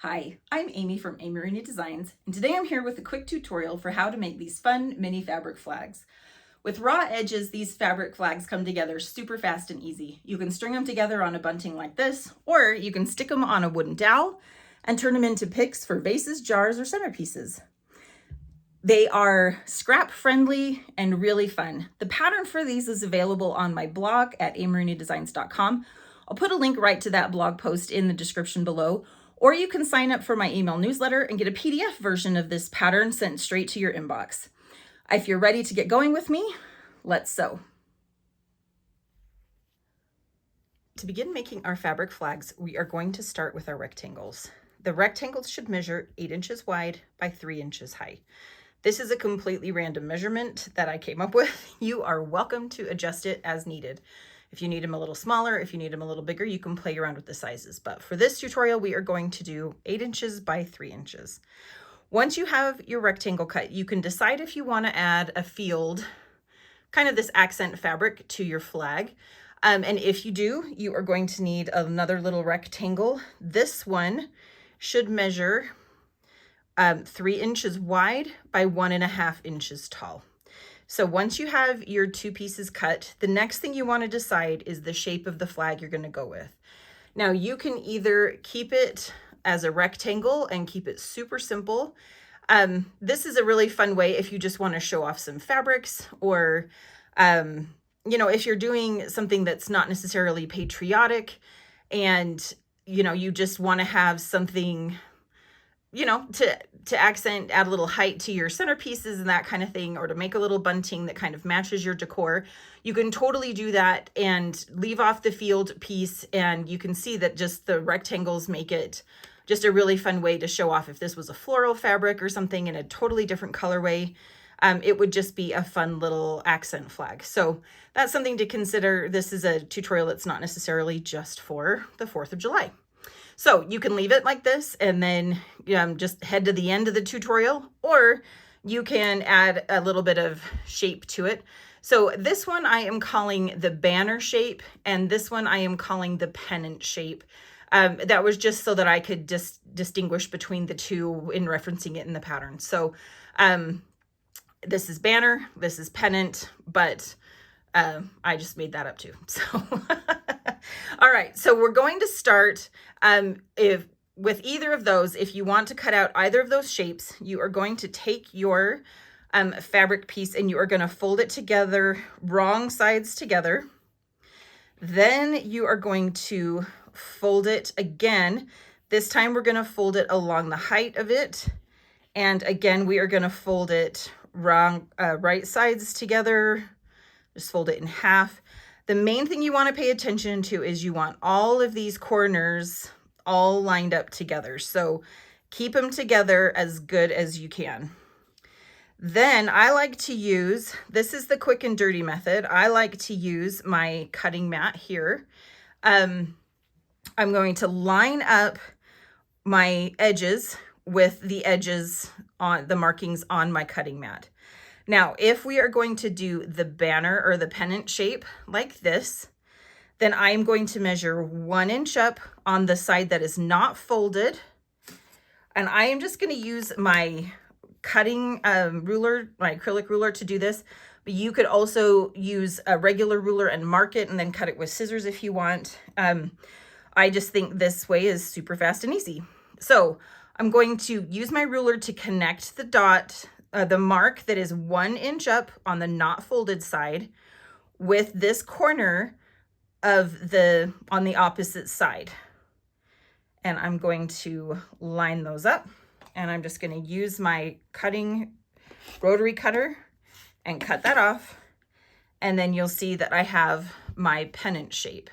Hi, I'm Amy from Amy Designs, and today I'm here with a quick tutorial for how to make these fun mini fabric flags. With raw edges, these fabric flags come together super fast and easy. You can string them together on a bunting like this, or you can stick them on a wooden dowel and turn them into picks for vases, jars, or centerpieces. They are scrap friendly and really fun. The pattern for these is available on my blog at amydesigns.com. I'll put a link right to that blog post in the description below, or you can sign up for my email newsletter and get a PDF version of this pattern sent straight to your inbox. If you're ready to get going with me, let's sew. To begin making our fabric flags, we are going to start with our rectangles. The rectangles should measure 8 inches wide by 3 inches high. This is a completely random measurement that I came up with. You are welcome to adjust it as needed. If you need them a little smaller, if you need them a little bigger, you can play around with the sizes. But for this tutorial, we are going to do 8 inches by 3 inches. Once you have your rectangle cut, you can decide if you want to add a field, kind of this accent fabric to your flag. And if you do, you are going to need another little rectangle. This one should measure 3 inches wide by 1.5 inches tall. So once you have your 2 pieces cut, the next thing you want to decide is the shape of the flag you're going to go with. Now you can either keep it as a rectangle and keep it super simple. This is a really fun way if you just want to show off some fabrics, or if you're doing something that's not necessarily patriotic and you just want to have something to accent, add a little height to your centerpieces and that kind of thing, or to make a little bunting that kind of matches your decor, you can totally do that and leave off the field piece. And you can see that just the rectangles make it just a really fun way to show off. If this was a floral fabric or something in a totally different colorway, it would just be a fun little accent flag. So that's something to consider. This is a tutorial that's not necessarily just for the 4th of July. So you can leave it like this and then just head to the end of the tutorial, or you can add a little bit of shape to it. So this one I am calling the banner shape, and this one I am calling the pennant shape. That was just so that I could distinguish between the two in referencing it in the pattern. So this is banner, this is pennant, but I just made that up too. So all right, so we're going to start with either of those. If you want to cut out either of those shapes, you are going to take your fabric piece and you are going to fold it together, wrong sides together. Then you are going to fold it again. This time we're going to fold it along the height of it. And again, we are going to fold it right sides together. Just fold it in half. The main thing you want to pay attention to is you want all of these corners all lined up together. So keep them together as good as you can. Then I like to use, this is the quick and dirty method. I like to use my cutting mat here. I'm going to line up my edges with the edges on the markings on my cutting mat. Now, if we are going to do the banner or the pennant shape like this, then I'm going to measure 1 inch up on the side that is not folded. And I am just going to use my cutting ruler, my acrylic ruler, to do this. But you could also use a regular ruler and mark it and then cut it with scissors if you want. I just think this way is super fast and easy. So I'm going to use my ruler to connect the dot, the mark that is 1 inch up on the not folded side with this corner of on the opposite side. And I'm going to line those up, and I'm just going to use my rotary cutter and cut that off. And then you'll see that I have my pennant shape.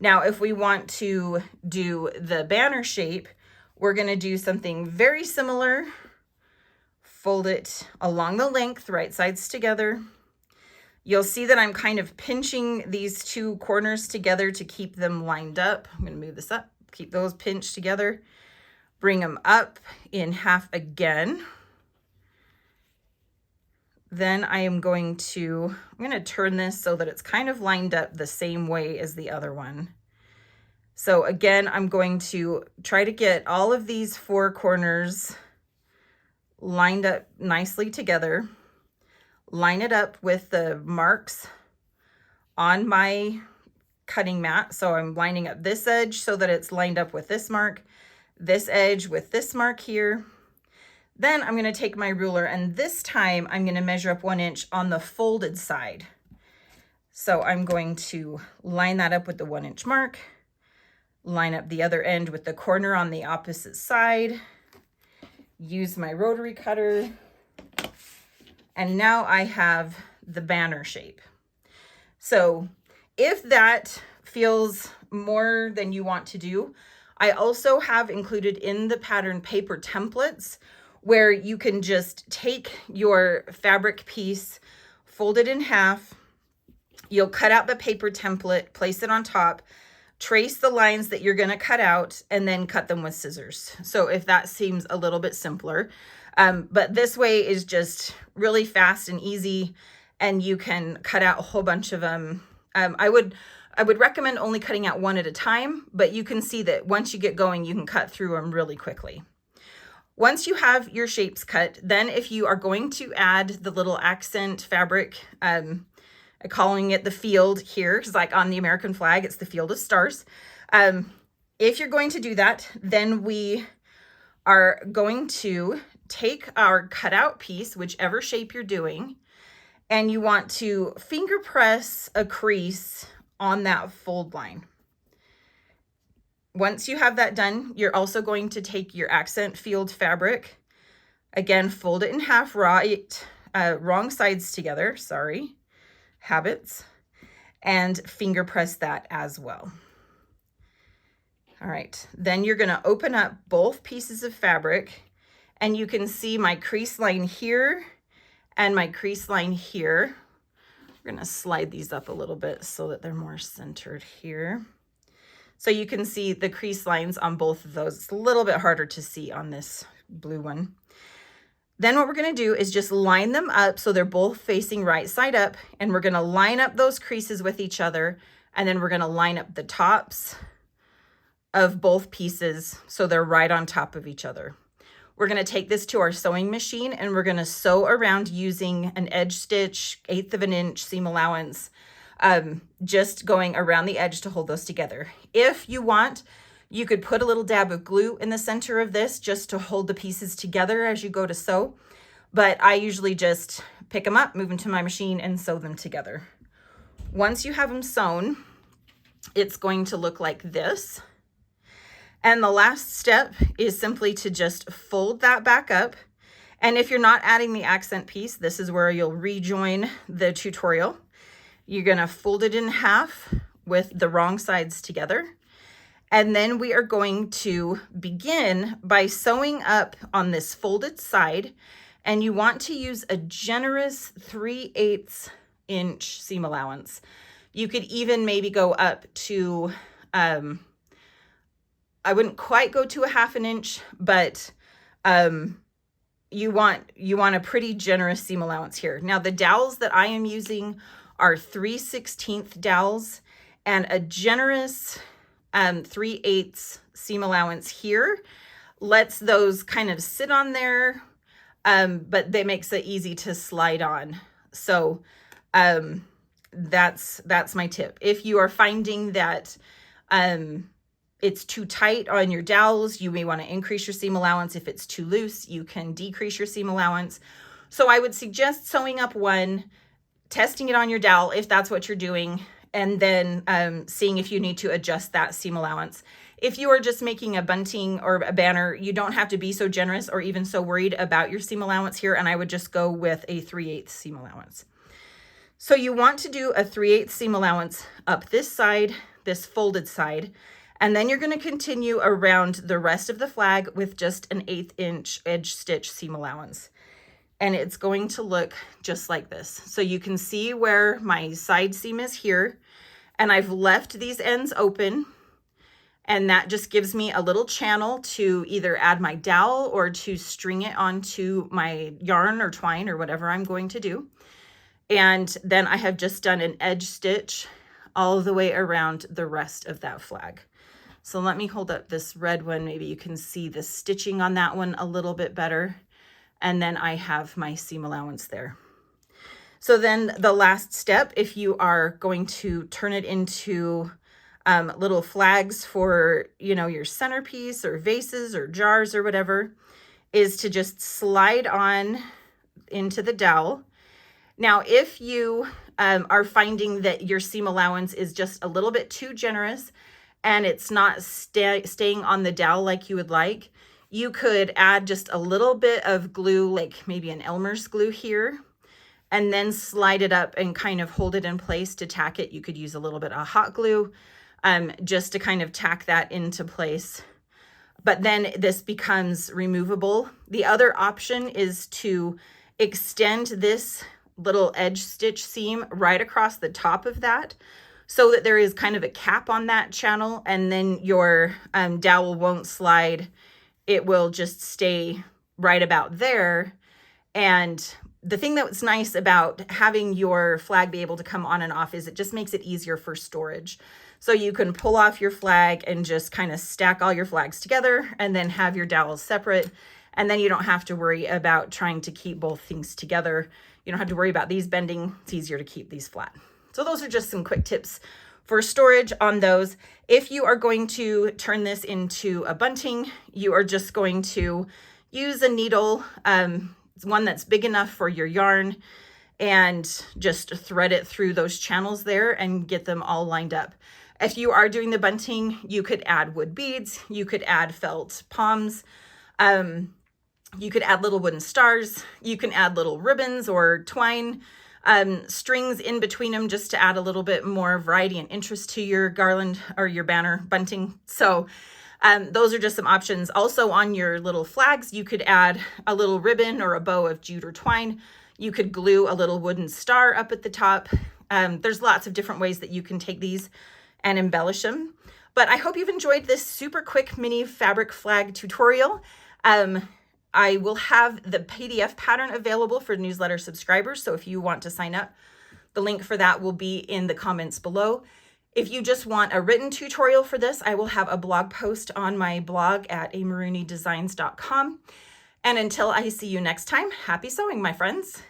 Now, if we want to do the banner shape, we're going to do something very similar. Fold it along the length, right sides together. You'll see that I'm kind of pinching these 2 corners together to keep them lined up. I'm going to move this up, keep those pinched together, bring them up in half again. Then I'm going to turn this so that it's kind of lined up the same way as the other one. So again, I'm going to try to get all of these 4 corners lined up nicely together, line it up with the marks on my cutting mat. So I'm lining up this edge so that it's lined up with this mark, this edge with this mark here. Then I'm going to take my ruler, and this time I'm going to measure up 1 inch on the folded side. So I'm going to line that up with the 1 inch mark, line up the other end with the corner on the opposite side, use my rotary cutter, and now I have the banner shape. So if that feels more than you want to do, I also have included in the pattern paper templates where you can just take your fabric piece, fold it in half, you'll cut out the paper template, place it on top, trace the lines that you're going to cut out, and then cut them with scissors. So if that seems a little bit simpler, but this way is just really fast and easy, and you can cut out a whole bunch of them. I would recommend only cutting out one at a time, but you can see that once you get going, you can cut through them really quickly. Once you have your shapes cut, then if you are going to add the little accent fabric, I'm calling it the field here, because like on the American flag, it's the field of stars. If you're going to do that, then we are going to take our cutout piece, whichever shape you're doing, and you want to finger press a crease on that fold line. Once you have that done, you're also going to take your accent field fabric, again, fold it in half, wrong sides together, sorry, habits, and finger press that as well. All right, then you're gonna open up both pieces of fabric, and you can see my crease line here and my crease line here. We're gonna slide these up a little bit so that they're more centered here. So you can see the crease lines on both of those. It's a little bit harder to see on this blue one. Then what we're gonna do is just line them up so they're both facing right side up, and we're gonna line up those creases with each other, and then we're gonna line up the tops of both pieces so they're right on top of each other. We're gonna take this to our sewing machine, and we're gonna sew around using an edge stitch, 1/8 of an inch seam allowance, just going around the edge to hold those together. If you want, you could put a little dab of glue in the center of this just to hold the pieces together as you go to sew, but I usually just pick them up, move them to my machine, and sew them together. Once you have them sewn, it's going to look like this. And the last step is simply to just fold that back up. And if you're not adding the accent piece, this is where you'll rejoin the tutorial. You're gonna fold it in half with the wrong sides together. And then we are going to begin by sewing up on this folded side. And you want to use a generous 3/8 inch seam allowance. You could even maybe go up to, I wouldn't quite go to a 1/2 inch, but you want a pretty generous seam allowance here. Now the dowels that I am using are 3/16 dowels, and a generous 3/8 seam allowance here lets those kind of sit on there, but that makes it easy to slide on. So that's my tip. If you are finding that it's too tight on your dowels, you may want to increase your seam allowance. If it's too loose, you can decrease your seam allowance. So I would suggest sewing up one, testing it on your dowel if that's what you're doing, and then seeing if you need to adjust that seam allowance. If you are just making a bunting or a banner, you don't have to be so generous or even so worried about your seam allowance here, and I would just go with a 3/8 seam allowance. So you want to do a 3/8 seam allowance up this side, this folded side, and then you're going to continue around the rest of the flag with just an 1/8 inch edge stitch seam allowance. And it's going to look just like this. So you can see where my side seam is here, and I've left these ends open, and that just gives me a little channel to either add my dowel or to string it onto my yarn or twine or whatever I'm going to do. And then I have just done an edge stitch all the way around the rest of that flag. So let me hold up this red one. Maybe you can see the stitching on that one a little bit better. And then I have my seam allowance there. So then the last step, if you are going to turn it into little flags for, you know, your centerpiece or vases or jars or whatever, is to just slide on into the dowel. Now, if you are finding that your seam allowance is just a little bit too generous and it's not staying on the dowel like you would like, you could add just a little bit of glue, like maybe an Elmer's glue here, and then slide it up and kind of hold it in place to tack it. You could use a little bit of hot glue just to kind of tack that into place. But then this becomes removable. The other option is to extend this little edge stitch seam right across the top of that so that there is kind of a cap on that channel, and then your dowel won't slide. It will just stay right about there. And the thing that's nice about having your flag be able to come on and off is it just makes it easier for storage. So you can pull off your flag and just kind of stack all your flags together and then have your dowels separate. And then you don't have to worry about trying to keep both things together. You don't have to worry about these bending. It's easier to keep these flat. So those are just some quick tips for storage on those. If you are going to turn this into a bunting, you are just going to use a needle, one that's big enough for your yarn, and just thread it through those channels there and get them all lined up. If you are doing the bunting, you could add wood beads, you could add felt poms, you could add little wooden stars, you can add little ribbons or twine strings in between them just to add a little bit more variety and interest to your garland or your banner bunting. So those are just some options. Also on your little flags, you could add a little ribbon or a bow of jute or twine. You could glue a little wooden star up at the top. There's lots of different ways that you can take these and embellish them. But I hope you've enjoyed this super quick mini fabric flag tutorial. I will have the PDF pattern available for newsletter subscribers. So if you want to sign up, the link for that will be in the comments below. If you just want a written tutorial for this, I will have a blog post on my blog at amarooneydesigns.com. And until I see you next time, happy sewing, my friends.